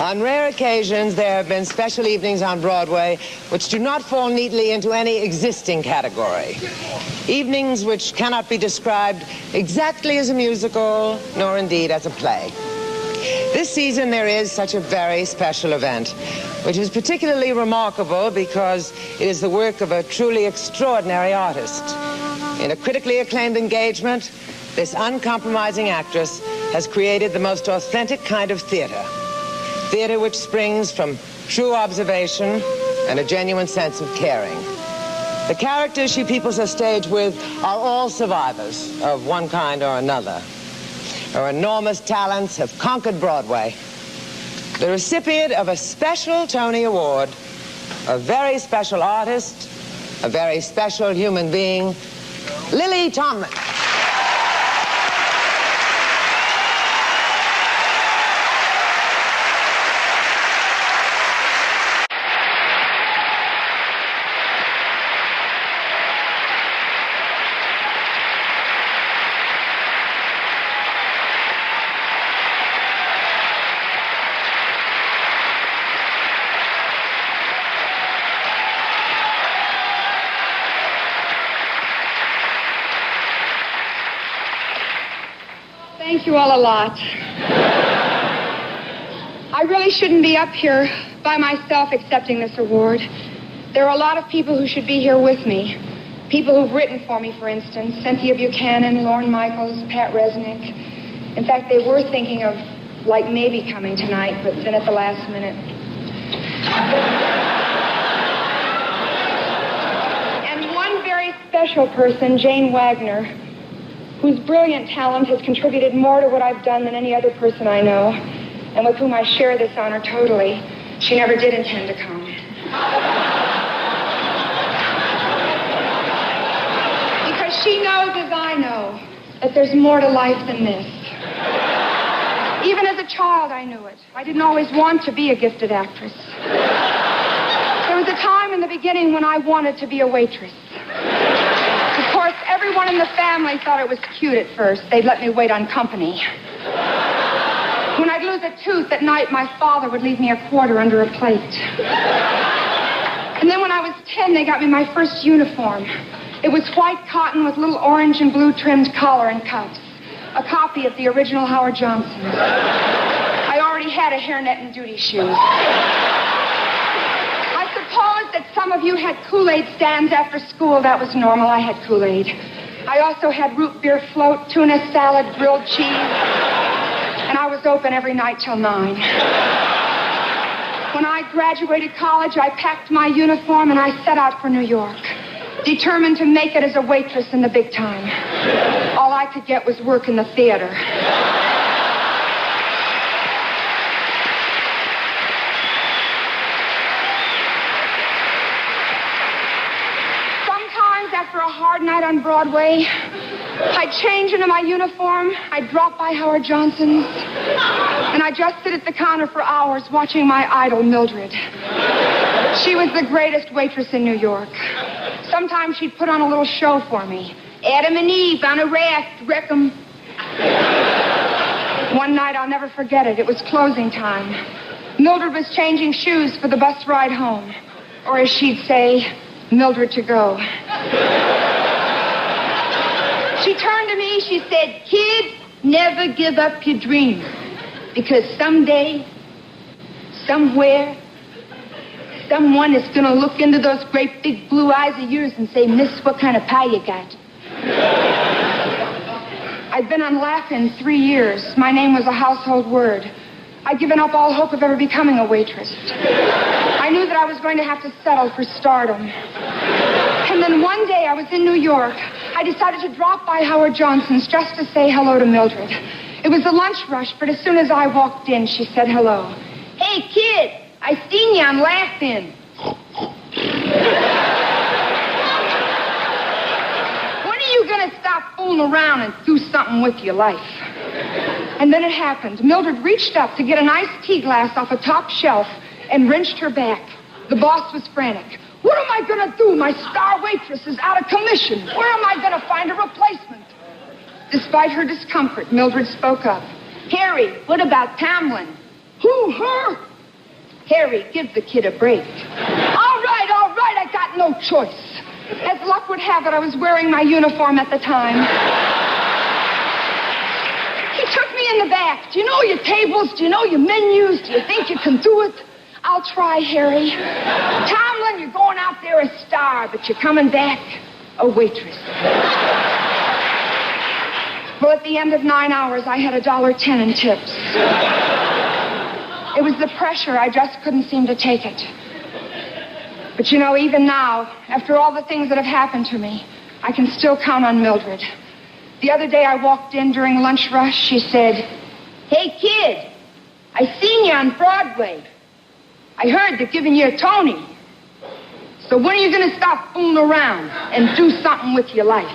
On rare occasions, there have been special evenings on Broadway which do not fall neatly into any existing category. Evenings which cannot be described exactly as a musical, nor indeed as a play. This season, there is such a very special event, which is particularly remarkable because it is the work of a truly extraordinary artist. In a critically acclaimed engagement, this uncompromising actress has created the most authentic kind of theater. Theater which springs from true observation and a genuine sense of caring. The characters she peoples her stage with are all survivors of one kind or another. Her enormous talents have conquered Broadway. The recipient of a special Tony Award, a very special artist, a very special human being, Lily Tomlin. Thank you all a lot. I really shouldn't be up here by myself accepting this award. There are a lot of people who should be here with me. People who've written for me, for instance. Cynthia Buchanan, Lorne Michaels, Pat Resnick. In fact, they were thinking of, like, maybe coming tonight, but then at the last minute. And one very special person, Jane Wagner, whose brilliant talent has contributed more to what I've done than any other person I know, and with whom I share this honor totally. She never did intend to come. Because she knows, as I know, that there's more to life than this. Even as a child, I knew it. I didn't always want to be a gifted actress. There was a time in the beginning when I wanted to be a waitress. Of course, everyone in the family thought it was cute at first. They'd let me wait on company. When I'd lose a tooth at night, my father would leave me a quarter under a plate. And then when I was 10, they got me my first uniform. It was white cotton with little orange and blue trimmed collar and cuffs. A copy of the original Howard Johnson's. I already had a hairnet and duty shoes. I suppose that some of you had Kool-Aid stands after school. That was normal. I had Kool-Aid. I also had root beer float, tuna salad, grilled cheese. And I was open every night till 9. When I graduated college, I packed my uniform and I set out for New York, determined to make it as a waitress in the big time. All I could get was work in the theater. Sometimes, after a hard night on Broadway, I'd change into my uniform, I'd drop by Howard Johnson's, and I'd just sit at the counter for hours watching my idol, Mildred. She was the greatest waitress in New York. Sometimes she'd put on a little show for me. Adam and Eve on a raft, wreck 'em. One night, I'll never forget it. It was closing time. Mildred was changing shoes for the bus ride home. Or as she'd say, Mildred to go. She turned to me, she said, "Kid, never give up your dream. Because someday, somewhere, someone is going to look into those great big blue eyes of yours and say, 'Miss, what kind of pie you got?'" I'd been on Laugh-In 3 years. My name was a household word. I'd given up all hope of ever becoming a waitress. I knew that I was going to have to settle for stardom. And then one day I was in New York. I decided to drop by Howard Johnson's just to say hello to Mildred. It was a lunch rush, but as soon as I walked in, she said hello. "Hey, kid, I seen you on Laugh-In." When are you going to stop fooling around and do something with your life? And then it happened. Mildred reached up to get an iced tea glass off a top shelf and wrenched her back. The boss was frantic. "What am I going to do? My star waitress is out of commission. Where am I going to find a replacement?" Despite her discomfort, Mildred spoke up. "Harry, what about Tomlin?" "Who, her? Harry, give the kid a break. All right, I got no choice. As luck would have it, I was wearing my uniform at the time. He took me in the back. Do you know your tables? Do you know your menus? Do you think you can do it? I'll try, Harry. Tomlin, you're going out there a star, but you're coming back a waitress. Well, at the end of 9 hours, I had $1.10 in tips. It was the pressure. I just couldn't seem to take it. But you know, even now, after all the things that have happened to me, I can still count on Mildred. The other day I walked in during lunch rush. She said, "Hey, kid, I seen you on Broadway. I heard they're giving you a Tony. So when are you going to stop fooling around and do something with your life?"